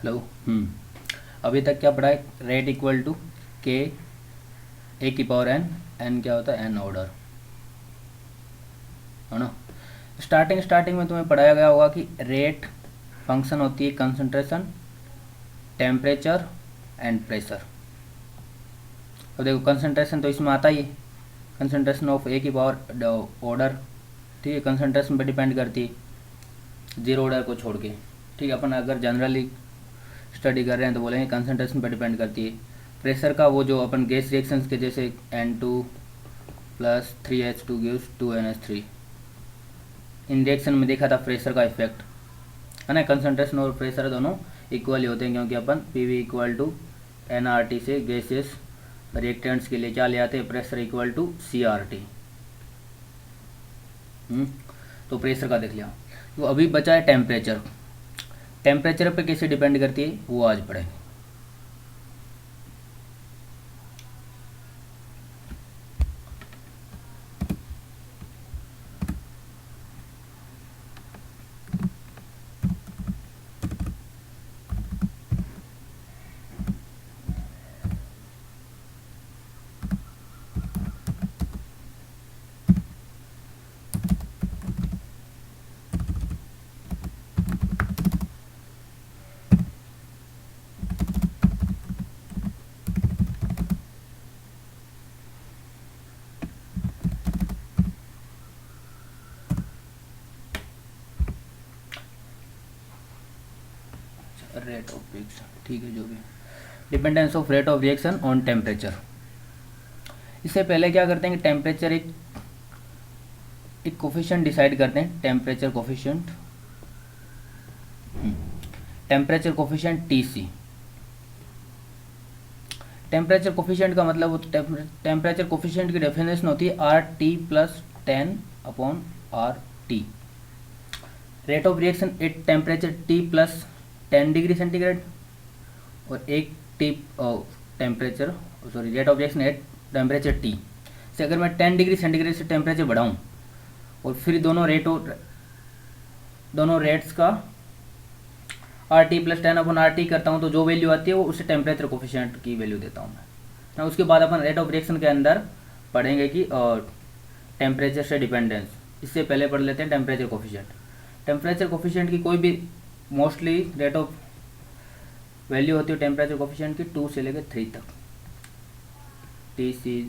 Hello. अभी तक क्या पढ़ा है? रेट इक्वल टू के ए की पावर एन, एन क्या होता है? एन ऑर्डर, है ना। स्टार्टिंग में तुम्हें पढ़ाया गया होगा कि रेट फंक्शन होती है कंसंट्रेशन, टेम्परेचर एंड प्रेशर। अब देखो कंसंट्रेशन तो इसमें आता ही है, कंसंट्रेशन ऑफ ए की पावर ऑर्डर, ठीक है, कंसंट्रेशन पर डिपेंड करती है जीरो ऑर्डर को छोड़ के। ठीक है, अपन अगर जनरली स्टडी कर रहे हैं तो बोलेंगे कंसंट्रेशन पर डिपेंड करती है। प्रेशर का वो जो अपन गैस रिएक्शंस के जैसे N2 plus 3H2 gives 2NH3, इन रिएक्शन में देखा था प्रेशर का इफेक्ट, है ना। कंसंट्रेशन और प्रेशर दोनों इक्वल ही होते हैं, क्योंकि अपन PV इक्वल टू NRT से गैसेस रिएक्टेंट्स के लिए क्या ले आते हैं? Pressure equal to CRT। तो प्रेशर का देख लिया। तो अभी बचा है टेम्परेचर। टेम्परेचर पे कैसे डिपेंड करती है वो आज पढ़ेंगे। रेट ऑफ रिएक्शन, ठीक है, जो भी dependence of rate of reaction on temperature. इससे पहले क्या करते हैं कि टेम्परेचर एक कोफिशिएंट डिसाइड करते हैं, temperature coefficient, temperature coefficient TC। Temperature coefficient का मतलब, टेम्परेचर कोफिशिएंट की डेफिनेशन होती है RT plus 10 upon RT। Rate of reaction at temperature T plus 10 degree centigrade, और एक T temperature, sorry, rate of reaction at temperature T से अगर मैं 10 डिग्री सेंटीग्रेड से टेम्परेचर बढ़ाऊँ और फिर दोनों रेट्स का RT प्लस 10 अपॉन RT करता हूँ, तो जो वैल्यू आती है वो उसे टेम्परेचर कोफिशिएंट की वैल्यू देता हूँ मैं। उसके बाद अपन रेट ऑफ रिएक्शन के अंदर पढ़ेंगे कि टेम्परेचर से डिपेंडेंस। इससे पहले पढ़ लेते हैं टेम्परेचर कोफिशिएंट। टेम्परेचर कोफिशिएंट की कोई भी मोस्टली रेट ऑफ वैल्यू होती है टेम्परेचर कोफिशिएंट की 2 से लेकर 3 तक। TC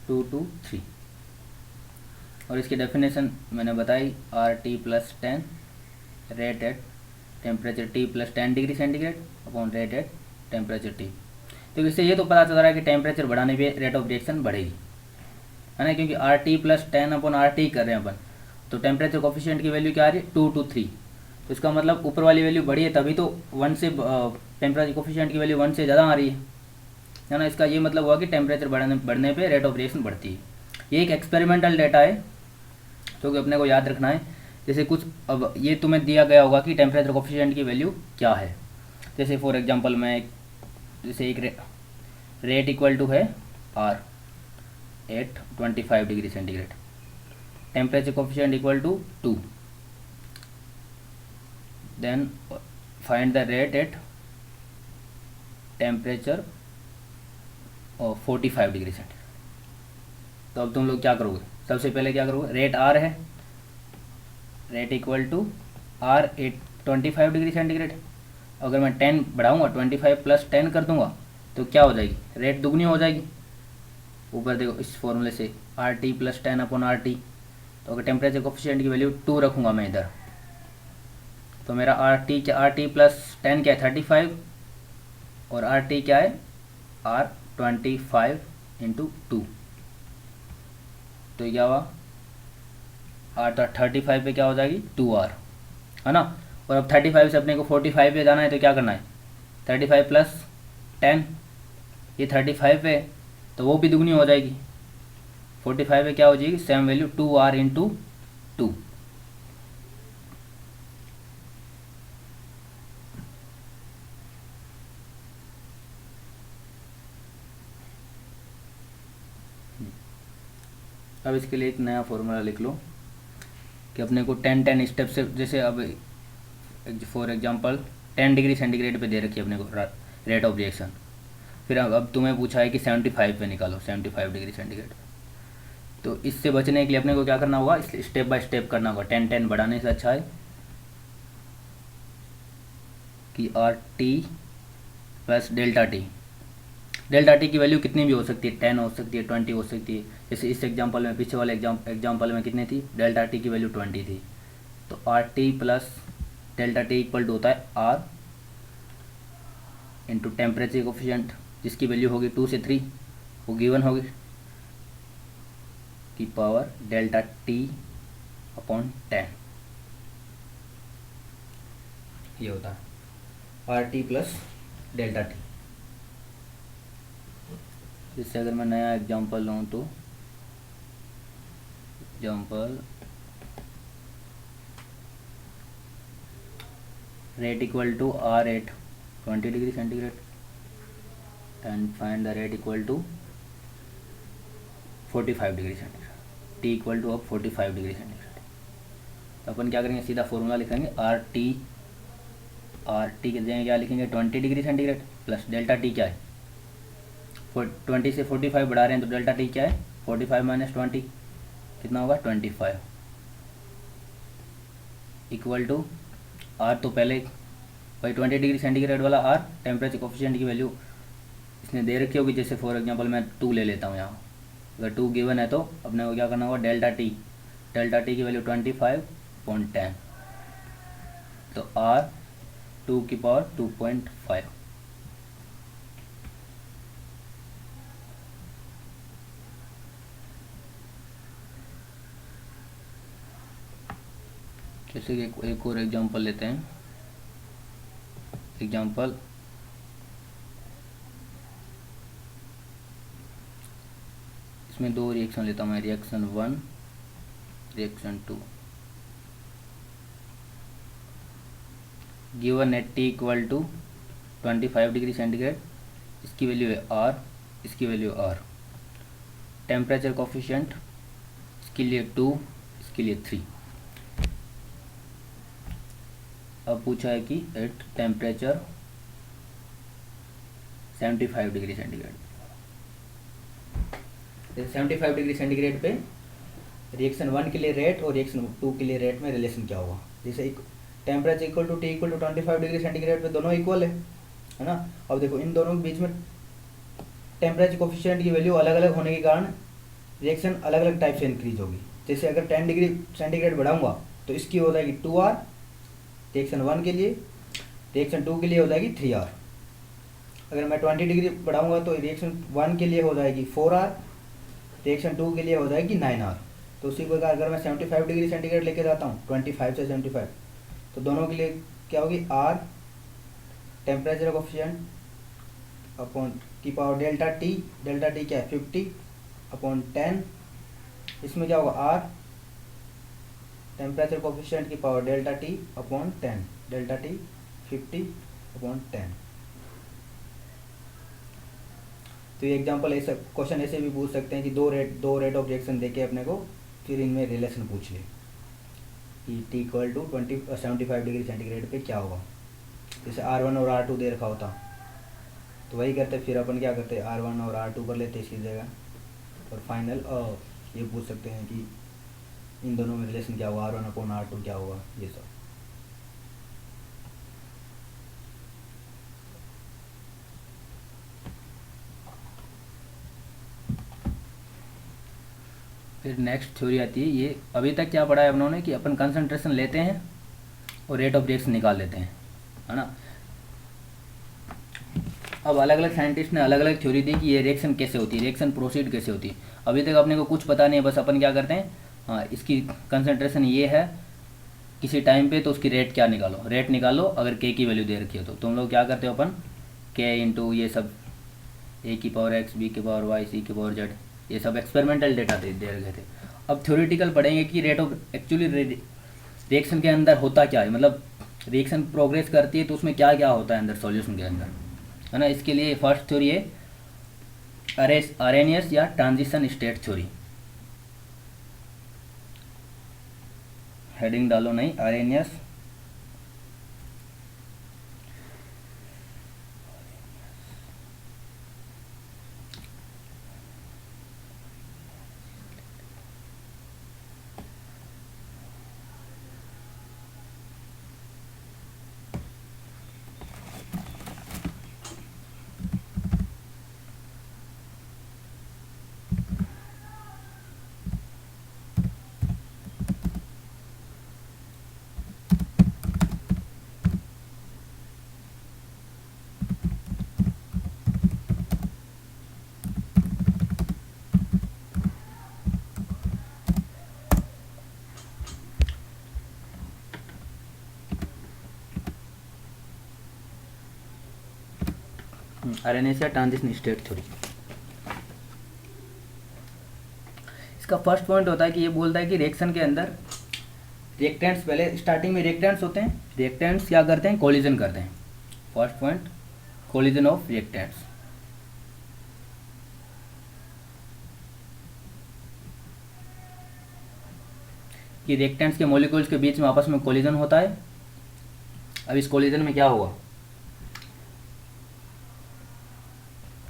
2 to 3, और इसकी डेफिनेशन मैंने बताई, RT plus 10 rate at temperature T plus 10 degree centigrade upon rate at temperature T। तो इससे ये तो पता चल रहा है कि टेम्परेचर बढ़ाने पे रेट ऑफ रिएक्शन बढ़ेगी, है ना, क्योंकि RT प्लस 10 अपॉन RT कर रहे हैं अपन, तो टेम्परेचर कोफिशिएंट की वैल्यू क्या आ रही है? 2 to 3। तो इसका मतलब ऊपर वाली वैल्यू बढ़ी है, तभी तो 1 से टेम्परेचर कोफिशिएंट की वैल्यू 1 से ज़्यादा आ रही है ना। इसका ये मतलब हुआ कि टेम्परेचर बढ़ने पे रेट ऑफ रिएक्शन बढ़ती है। ये एक एक्सपेरिमेंटल डेटा है जो कि अपने को याद रखना है। जैसे कुछ, अब ये तुम्हें दिया गया होगा कि टेम्परेचर कोफिशिएंट की वैल्यू क्या है। जैसे फॉर एग्जांपल मैं जैसे एक रेट इक्वल टू है R at 25 degree centigrade, temperature coefficient equal to 2, then find the rate at temperature 45 degree centigrade. तो अब तुम लोग क्या करोगे? सबसे पहले क्या करोगे? रेट R है, rate equal to R at 25 degree centigrade. अगर मैं 10 बढ़ाऊँगा, 25 प्लस 10 कर दूंगा, तो क्या हो जाएगी? रेट दुगनी हो जाएगी। ऊपर देखो इस फॉर्मूले से RT प्लस 10 अपॉन RT। तो अगर टेम्परेचर कोफिशिएंट की वैल्यू 2 रखूँगा मैं इधर, तो मेरा RT प्लस 10 क्या है? 35, और RT क्या है? R25 into 2। तो क्या हुआ? R35 पे क्या हो जाएगी? 2R, है ना। और अब 35 से अपने को 45 पे जाना है, तो क्या करना है? 35 प्लस 10, ये 35 पे, तो वो भी दुगनी हो जाएगी। 45 पे क्या हो जाएगी? Same value 2R into 2। अब इसके लिए एक नया फॉर्मूला लिख लो कि अपने को 10 स्टेप से, जैसे अब फॉर एग्जांपल 10 डिग्री सेंटीग्रेड पे दे रखी है अपने को रेट ऑफ रिएक्शन, फिर अब तुम्हें पूछा है कि 75 पे निकालो, 75 डिग्री सेंटीग्रेड। तो इससे बचने के लिए अपने को क्या करना होगा, स्टेप बाय स्टेप करना होगा। 10 बढ़ाने से अच्छा है कि are T plus delta T. Delta T की वैल्यू कितनी भी हो सकती है, 10 हो सकती है, 20 हो सकती है। जैसे इस एग्जांपल में, पीछे वाले एग्जांपल में कितनी थी, डेल्टा टी की वैल्यू 20 थी। तो R T plus delta T equal to होता है आर इंटू टेम्परेचर कोफिशिएंट, जिसकी वैल्यू होगी 2 से 3, वो गिवन होगी, की पावर डेल्टा टी अपॉन 10, ये होता है R T plus delta T. इससे अगर मैं नया एग्जांपल लूँ तो example rate equal to R at 20 degree centigrade and find the rate equal to 45 degree centigrade, T equal to अब 45 डिग्री सेंटीग्रेड। तो अपन क्या करेंगे, सीधा फॉर्मूला लिखेंगे, आर टी के जगह क्या लिखेंगे, 20 degree centigrade plus delta T क्या है, 20 से 45 बढ़ा रहे हैं तो डेल्टा टी क्या है, 45 माइनस 20 कितना होगा, 25 इक्वल टू आर, तो पहले भाई 20 डिग्री सेंटीग्रेड वाला आर, टेम्परेचर कोफिशिएंट की वैल्यू इसने दे रखी होगी, जैसे फॉर एग्जांपल मैं 2 ले लेता हूँ यहाँ, अगर 2 गिवन है तो अपने को क्या करना होगा, डेल्टा टी की वैल्यू 25.10, तो आर 2 की पावर 2.5। जैसे कि एक और एग्जांपल लेते हैं, एग्जांपल इसमें 2 रिएक्शन लेता हूँ मैं, रिएक्शन 1, रिएक्शन 2। गिवन है T equal to 25 degree centigrade, इसकी वैल्यू है आर, इसकी वैल्यू आर। टेम्परेचर कोफिशिएंट इसके लिए 2, इसके लिए 3। अब पूछा है कि at temperature 75 degree centigrade, 75 degree centigrade पे रिएक्शन 1 के लिए रेट और रिएक्शन 2 के लिए रेट में रिलेशन क्या होगा। जैसे temperature equal to T equal to 25 degree centigrade पे दोनों इक्वल है ना। अब देखो इन दोनों के बीच में टेम्परेचर कोफिशिएंट की वैल्यू अलग अलग होने के कारण रिएक्शन अलग अलग टाइप से इंक्रीज होगी। जैसे अगर 10 डिग्री सेंटीग्रेड बढ़ाऊंगा तो इसकी हो जाएगी 2R रिएक्शन 1 के लिए, रिएक्शन 2 के लिए हो जाएगी 3R। अगर मैं 20 डिग्री बढ़ाऊंगा तो रिएक्शन 1 के लिए हो जाएगी 4R, रिएक्शन 2 के लिए हो जाएगी 9R। तो उसी प्रकार अगर मैं 75 डिग्री सेंटीग्रेड लेके जाता हूँ 25 से 75, तो दोनों के लिए क्या होगी, R टेम्परेचर कोफिशिएंट अपॉन की पावर डेल्टा टी क्या है 50 अपॉन 10, इसमें क्या होगा R टेम्परेचर कोफिशिएंट की power delta T upon 10, delta T 50 upon 10। तो ये एग्जांपल ऐसा क्वेश्चन ऐसे भी पूछ सकते हैं कि दो रेट ऑफ रिएक्शन देके अपने को फिर इनमें रिलेशन पूछ ले कि T equal to 75 degree centigrade पे क्या होगा। जैसे R1 और R2 दे रखा होता तो वही करते, फिर अपन क्या करते R1 और R2 कर लेते इसकी जगह, और फाइनल ये पूछ सकते हैं कि इन दोनों में रिलेशन क्या होगा, R1 अपॉन R2 क्या होगा, ये सब। फिर नेक्स्ट थ्योरी आती है, ये अभी तक क्या पढ़ा है उन्होंने कि अपन कंसंट्रेशन लेते हैं और रेट ऑफ रिएक्शन निकाल लेते हैं, है ना। अब अलग अलग साइंटिस्ट ने अलग अलग थ्योरी दी कि ये रिएक्शन कैसे होती है, रिएक्शन प्रोसीड कैसे होती है। अभी तक अपने को कुछ पता नहीं है, बस अपन क्या करते हैं, हाँ इसकी कंसंट्रेशन ये है किसी टाइम पे, तो उसकी रेट क्या निकालो, रेट निकालो। अगर के की वैल्यू दे रखी हो तो तुम लोग क्या करते हो, अपन के इंटू ये सब ए की पावर एक्स, बी की पावर वाई, सी की पावर जेड, ये सब एक्सपेरिमेंटल डेटा दे रखे थे। अब थ्योरेटिकल पढ़ेंगे कि रेट ऑफ एक्चुअली रिएक्शन के अंदर होता क्या है, मतलब रिएक्शन प्रोग्रेस करती है तो उसमें क्या क्या होता है अंदर सॉल्यूशन के अंदर, है ना। इसके लिए फर्स्ट थ्योरी है अरेनियस या ट्रांजिशन स्टेट थ्योरी। हेडिंग डालो नहीं, आरएनएस आरएनएस या ट्रांजिशन स्टेट थ्योरी। इसका फर्स्ट पॉइंट होता है कि ये बोलता है कि रिएक्शन के अंदर रिएक्टेंट्स, पहले स्टार्टिंग में रिएक्टेंट्स होते हैं, रिएक्टेंट्स क्या करते हैं, कोलिजन करते हैं। First point, collision of reactants. कि रिएक्टेंट्स के मॉलिक्यूल्स के बीच में आपस में कोलिजन होता है। अब इस कोलिजन में क्या हुआ,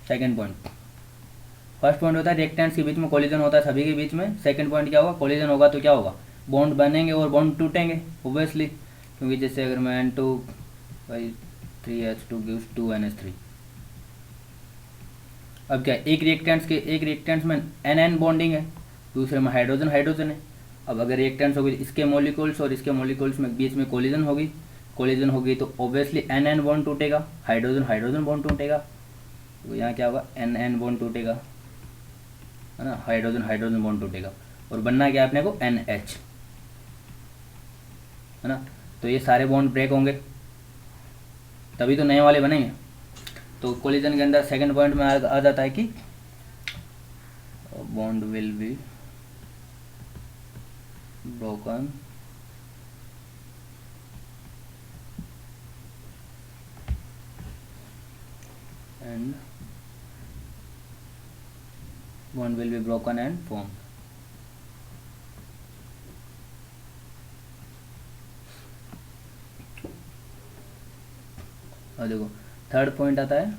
सेकेंड पॉइंट। फर्स्ट पॉइंट होता है रिएक्टेंट्स के बीच में कोलिजन होता है सभी के बीच में। सेकंड पॉइंट क्या होगा, कोलिजन होगा तो क्या होगा, बॉन्ड बनेंगे और बॉन्ड टूटेंगे ओब्वियसली, क्योंकि जैसे अगर मैं N2/3H2 गिव्स 2NH3। अब क्या, एक रिएक्टेंट्स में NN बॉन्डिंग है, दूसरे में हाइड्रोजन हाइड्रोजन है। अब अगर रिएक्टेंट्स होगी इसके मॉलिक्यूल्स और इसके मॉलिक्यूल्स में बीच में कोलिजन होगी तो ऑब्वियसली NN बॉन्ड टूटेगा, हाइड्रोजन हाइड्रोजन बॉन्ड टूटेगा, तो यहाँ क्या होगा, NN बॉन्ड टूटेगा, है ना, हाइड्रोजन हाइड्रोजन बॉन्ड टूटेगा और बनना क्या है अपने को, NH, है ना। तो ये सारे बॉन्ड ब्रेक होंगे तभी तो नए वाले बनेंगे। तो कोलिजन के अंदर सेकंड पॉइंट में आ जाता है कि bond will be broken and bond will be broken and formed। और देखो थर्ड पॉइंट आता है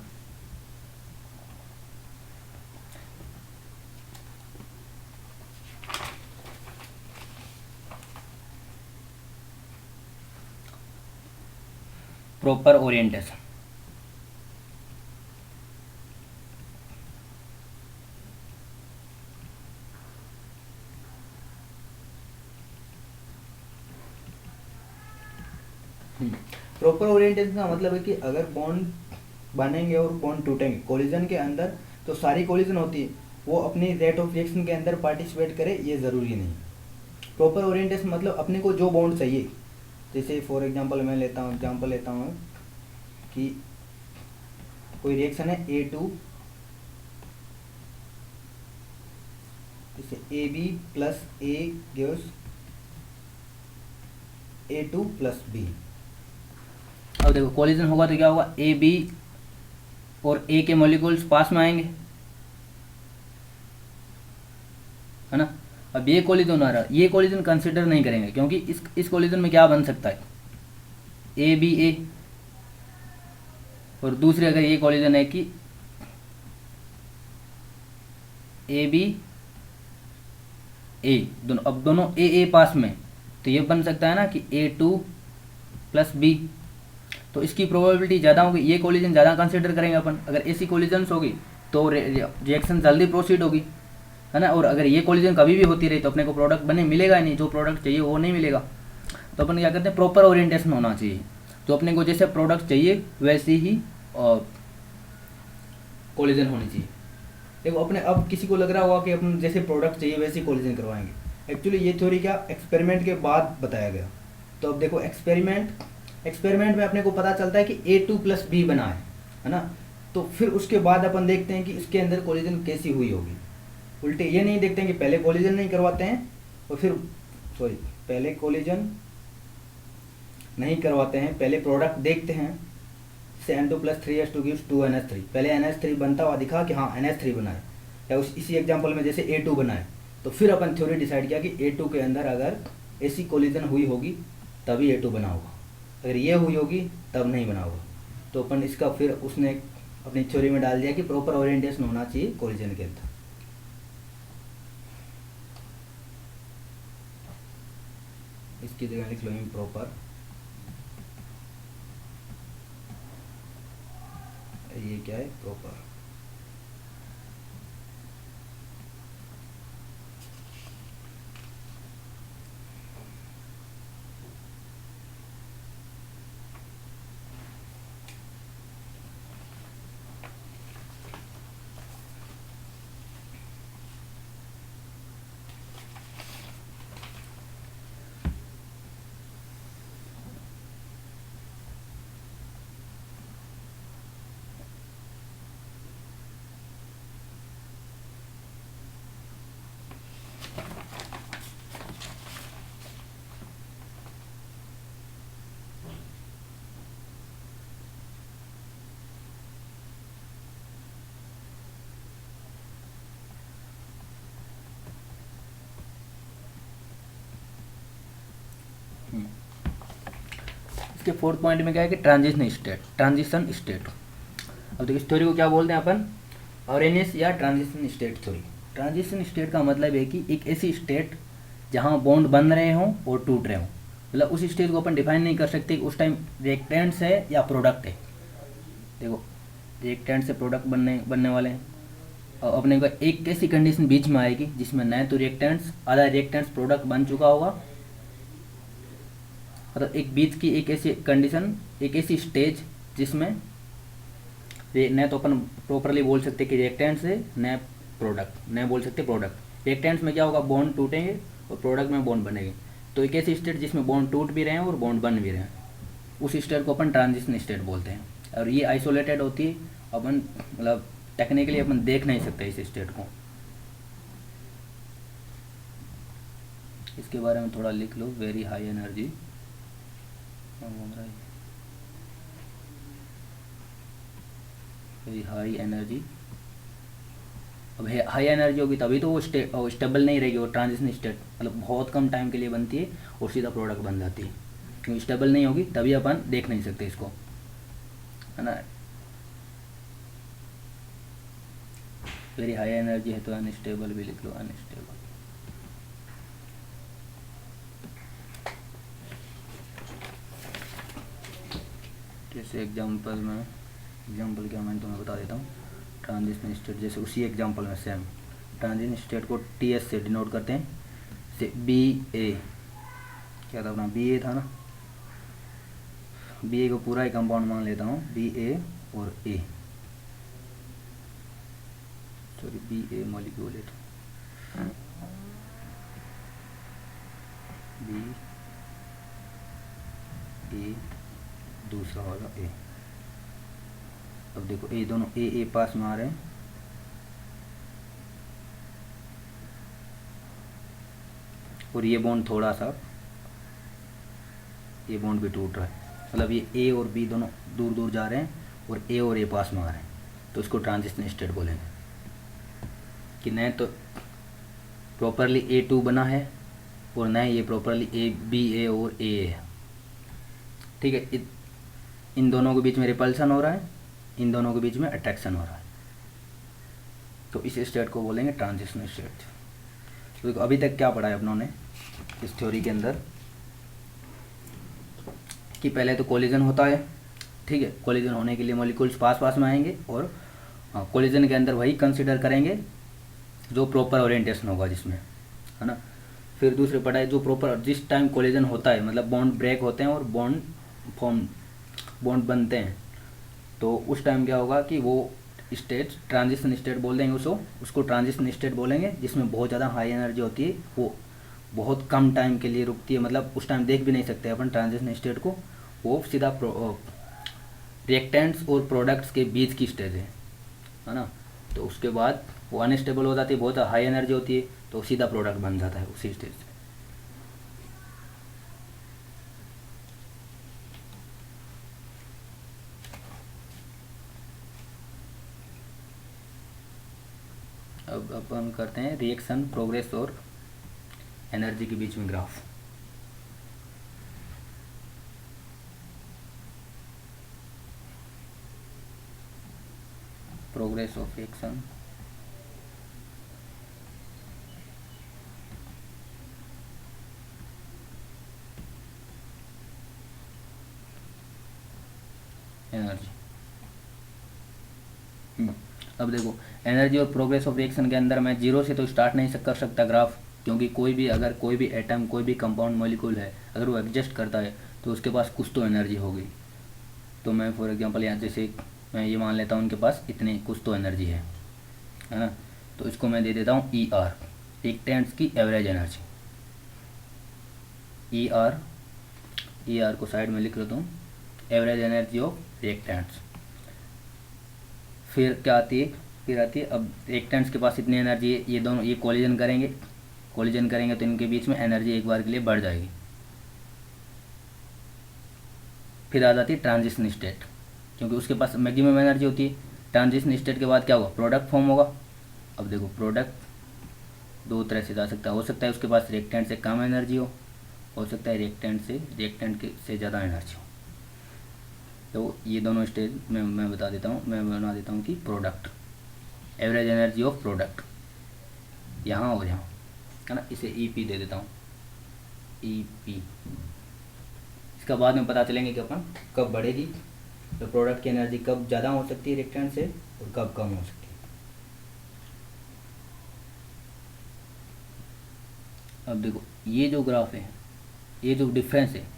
प्रॉपर ओरिएंटेशन। प्रॉपर ओरिएंटेशन का मतलब है कि अगर बॉन्ड बनेंगे और बॉन्ड टूटेंगे कोलिजन के अंदर, तो सारी कोलिजन होती है वो अपनी रेट ऑफ रिएक्शन के अंदर पार्टिसिपेट करे, ये ज़रूरी नहीं। प्रॉपर ओरिएंटेशन मतलब अपने को जो बॉन्ड चाहिए, जैसे फॉर एग्जांपल मैं एग्जांपल लेता हूँ कि कोई रिएक्शन है A2, जैसे AB plus A gives A2 plus B। अब देखो कोलिजन होगा तो क्या होगा, ए बी और ए के मॉलिक्यूल्स पास में आएंगे, है ना। अब ये कोलिजन आ रहा, ये कोलिजन कंसिडर नहीं करेंगे क्योंकि इस कोलिजन में क्या बन सकता है, ए बी ए, और दूसरे अगर ये कोलिजन है कि ए बी ए, अब दोनों ए पास में, तो ये बन सकता है ना कि A2 प्लस B। तो इसकी प्रोबेबिलिटी ज़्यादा होगी, ये कोलिजन ज़्यादा कंसिडर करेंगे अपन। अगर ऐसी कोलिजन्स होगी तो रिएक्शन जल्दी प्रोसीड होगी, है ना। और अगर ये कोलिजन कभी भी होती रही तो अपने को प्रोडक्ट बने मिलेगा ही नहीं, जो प्रोडक्ट चाहिए वो नहीं मिलेगा। तो अपन क्या करते हैं, प्रॉपर ओरिएंटेशन होना चाहिए, तो अपने को जैसे प्रोडक्ट चाहिए वैसी ही कोलिजन होनी चाहिए। देखो अपने, अब किसी को लग रहा होगा कि अपन जैसे प्रोडक्ट चाहिए वैसी कोलिजन करवाएंगे, एक्चुअली ये थ्योरी क्या एक्सपेरिमेंट के बाद बताया गया। तो अब देखो एक्सपेरिमेंट में अपने को पता चलता है कि A2 प्लस B बना है ना। तो फिर उसके बाद अपन देखते हैं कि इसके अंदर कोलिजन कैसी हुई होगी। उल्टे ये नहीं देखते हैं कि पहले कोलिजन नहीं करवाते हैं और फिर पहले कोलिजन नहीं करवाते हैं, पहले प्रोडक्ट देखते हैं। जैसे N2 plus 3H2 gives 2NH3, पहले NH3 बनता हुआ दिखा कि हाँ NH3 बना है, या इसी एग्जाम्पल में जैसे A2 बना है, तो फिर अपन थ्योरी डिसाइड किया कि A2 के अंदर अगर ऐसी कोलिजन हुई होगी तभी A2 बना होगा, अगर ये हुई होगी तब नहीं बना होगा। तो अपन इसका फिर उसने अपनी थ्योरी में डाल दिया कि प्रॉपर ओरिएंटेशन होना चाहिए कोलिजन के अंदर। इसकी जगह लिख लो इम्प्रॉपर, ये क्या है प्रॉपर। इसके फोर्थ पॉइंट में क्या है कि ट्रांजिशन स्टेट। अब देखिए इस थ्योरी को क्या बोलते हैं अपन, ऑरेनियस या transition state theory. Transition state का मतलब है कि एक ऐसी स्टेट जहाँ बॉन्ड बन रहे हों और टूट रहे हों, मतलब उस स्टेज को अपन डिफाइन नहीं कर सकते उस टाइम रिएक्टेंट्स है या प्रोडक्ट है। देखो रिएक्टेंट से प्रोडक्ट बनने वाले हैं, और अपने को एक ऐसी कंडीशन बीच में आएगी जिसमें न तो रिएक्टेंट्स आधा रिएक्टेंट्स प्रोडक्ट बन चुका होगा, मतलब एक बीच की एक ऐसी कंडीशन, एक ऐसी स्टेज जिसमें न तो अपन प्रॉपरली बोल सकते कि रिएक्टेंट्स है न प्रोडक्ट, न बोल सकते प्रोडक्ट। रिएक्टेंट्स में क्या होगा, बॉन्ड टूटेंगे और प्रोडक्ट में बॉन्ड बनेंगे। तो एक ऐसी स्टेट जिसमें बॉन्ड टूट भी रहे हैं और बॉन्ड बन भी रहे हैं, उस स्टेट को अपन ट्रांजिशन स्टेट बोलते हैं। और ये आइसोलेटेड होती है, अपन मतलब टेक्निकली अपन देख नहीं सकते इस स्टेट को। इसके बारे में थोड़ा लिख लो, very high energy, very high energy. अब हाई एनर्जी होगी तभी तो वो स्टेबल नहीं रहेगी, वो ट्रांजिशन स्टेट मतलब बहुत कम टाइम के लिए बनती है और सीधा प्रोडक्ट बन जाती है। क्योंकि स्टेबल नहीं होगी तभी अपन देख नहीं सकते इसको, है ना। वेरी हाई एनर्जी है तो अनस्टेबल भी लिख लो, अनस्टेबल। जैसे एग्जाम्पल क्या मैं तुम्हें बता देता हूँ। ट्रांजिशन स्टेट जैसे उसी एग्जाम्पल में सेम ट्रांजिशन स्टेट को TS से डिनोट करते हैं। जैसे BA क्या था अपना, BA था ना, BA को पूरा ही कंपाउंड मान लेता हूँ, BA और A, सॉरी BA मॉलिक्यूल है तो BA दूसरा होगा A। अब देखो ये दोनों A पास में आ रहे हैं, और ये बॉन्ड थोड़ा सा, ये बॉन्ड भी टूट रहा है, मतलब ये A और B दोनों दूर दूर जा रहे हैं और A और A पास में आ रहे हैं, तो इसको ट्रांजिशन स्टेट बोलेंगे। कि न तो प्रॉपरली A2 बना है और न ये प्रॉपरली BA और A है, ठीक है। इन दोनों के बीच में रिपल्सन हो रहा है, इन दोनों के बीच में अट्रैक्शन हो रहा है, तो इस स्टेट को बोलेंगे ट्रांजिशन स्टेट। तो देखो अभी तक क्या पढ़ा है अपनों ने इस थ्योरी के अंदर, कि पहले तो कोलिजन होता है, ठीक है। कोलिजन होने के लिए मॉलिक्यूल्स पास पास में आएंगे और कोलिजन के अंदर वही कंसिडर करेंगे जो प्रॉपर ओरिएंटेशन होगा जिसमें, है ना। फिर दूसरी पढ़ाई जो प्रॉपर जिस टाइम कोलिजन होता है, मतलब बॉन्ड ब्रेक होते हैं और बॉन्ड बनते हैं, तो उस टाइम क्या होगा कि वो स्टेट ट्रांजिशन स्टेट बोल देंगे उसको ट्रांजिशन स्टेट बोलेंगे, जिसमें बहुत ज़्यादा हाई एनर्जी होती है, वो बहुत कम टाइम के लिए रुकती है, मतलब उस टाइम देख भी नहीं सकते अपन ट्रांजिशन स्टेट को, वो सीधा रिएक्टेंट्स और प्रोडक्ट्स के बीच की स्टेज है ना। तो उसके बाद वो अनस्टेबल हो जाती है, बहुत हाई एनर्जी होती है, तो सीधा प्रोडक्ट बन जाता है उसी स्टेज से। अब अपन करते हैं रिएक्शन प्रोग्रेस और एनर्जी के बीच में graph. Progress of reaction energy. अब देखो एनर्जी और प्रोग्रेस ऑफ रिएक्शन के अंदर मैं जीरो से तो स्टार्ट नहीं कर सकता ग्राफ, क्योंकि अगर कोई भी एटम कोई भी कंपाउंड मॉलिक्यूल है अगर वो एग्जिस्ट करता है तो उसके पास कुछ तो एनर्जी होगी। तो मैं फॉर एग्जांपल यहाँ जैसे मैं ये मान लेता हूँ उनके पास इतने कुछ तो एनर्जी है ना, तो इसको मैं दे देता हूँ ई आर, रिएक्टेंट्स की एवरेज एनर्जी। ई आर को साइड में लिख लेता हूँ, एवरेज एनर्जी ऑफ रिएक्टेंट्स। फिर क्या आती है, अब रिएक्टेंट्स के पास इतनी एनर्जी है, ये दोनों ये कोलिजन करेंगे तो इनके बीच में एनर्जी एक बार के लिए बढ़ जाएगी। फिर आ जाती है ट्रांजिशन स्टेट, क्योंकि उसके पास मैक्सिमम एनर्जी होती है। ट्रांजिशन स्टेट के बाद क्या होगा, प्रोडक्ट फॉर्म होगा। अब देखो प्रोडक्ट दो तरह से जा सकता है, हो सकता है उसके पास रिएक्टेंट से कम एनर्जी हो सकता है रिएक्टेंट से ज़्यादा एनर्जी हो। तो ये दोनों स्टेज मैं बता देता हूँ, मैं बना देता हूँ कि product, average energy of product यहाँ और यहाँ, है ना, इसे ईपी दे देता हूँ, ईपी। इसका बाद में पता चलेंगे कि अपन कब बढ़ेगी, तो प्रोडक्ट की एनर्जी कब ज़्यादा हो सकती है रिएक्टेंट से और कब कम हो सकती है। अब देखो ये जो ग्राफ है, ये जो डिफरेंस है,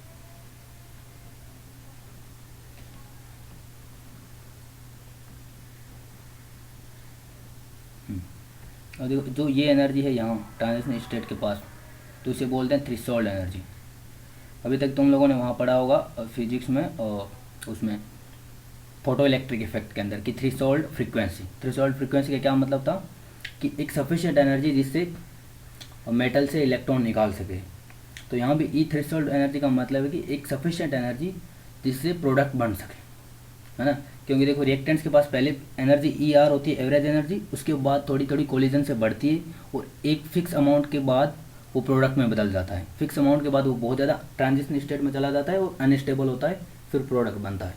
और देखो जो ये एनर्जी है यहाँ ट्रांजिशन स्टेट के पास, तो इसे बोलते हैं थ्रेशोल्ड एनर्जी। अभी तक तुम लोगों ने वहाँ पढ़ा होगा फिजिक्स में और उसमें फोटो इलेक्ट्रिक इफेक्ट के अंदर कि थ्रेशोल्ड फ्रीक्वेंसी का क्या मतलब था कि एक सफिशिएंट एनर्जी जिससे मेटल से इलेक्ट्रॉन निकाल सके। तो यहाँ भी ई थ्रेशोल्ड एनर्जी का मतलब है कि एक सफिशिएंट एनर्जी जिससे प्रोडक्ट बन सके, है ना। क्योंकि देखो रिएक्टेंट्स के पास पहले एनर्जी ई आर होती है एवरेज एनर्जी, उसके बाद थोड़ी थोड़ी कोलिजन से बढ़ती है और एक फिक्स अमाउंट के बाद वो प्रोडक्ट में बदल जाता है। फिक्स अमाउंट के बाद वो बहुत ज़्यादा ट्रांजिशन स्टेट में चला जाता है और अनस्टेबल होता है, फिर प्रोडक्ट बनता है।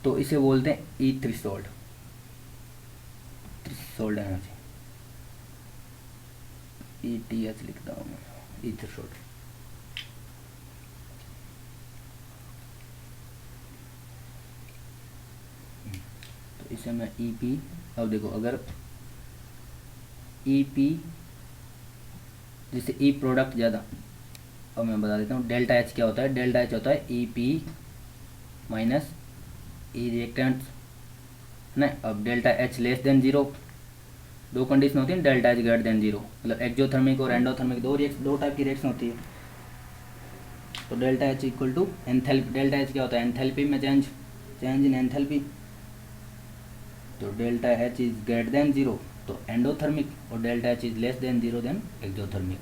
तो इसे बोलते हैं E threshold energy, E T H लिखता हूँ मैं, ई थ्रेशोल्ड। तो इसे मैं ई पी, अब देखो अगर ई पी जैसे ई प्रोडक्ट ज़्यादा, अब मैं बता देता हूँ डेल्टा एच क्या होता है। डेल्टा एच होता है E P minus E reactants, ना। अब delta H less than zero, दो कंडीशन होती है, delta H greater than zero, मतलब एक्जोथर्मिक और एंडोथर्मिक दो टाइप की रिएक्शन होती है। तो delta H equal to enthalpy, delta H क्या होता है, एंथैल्पी में चेंज इन एंथैल्पी। तो delta H is greater than zero तो एंडोथर्मिक, और delta H is less than zero then exothermic.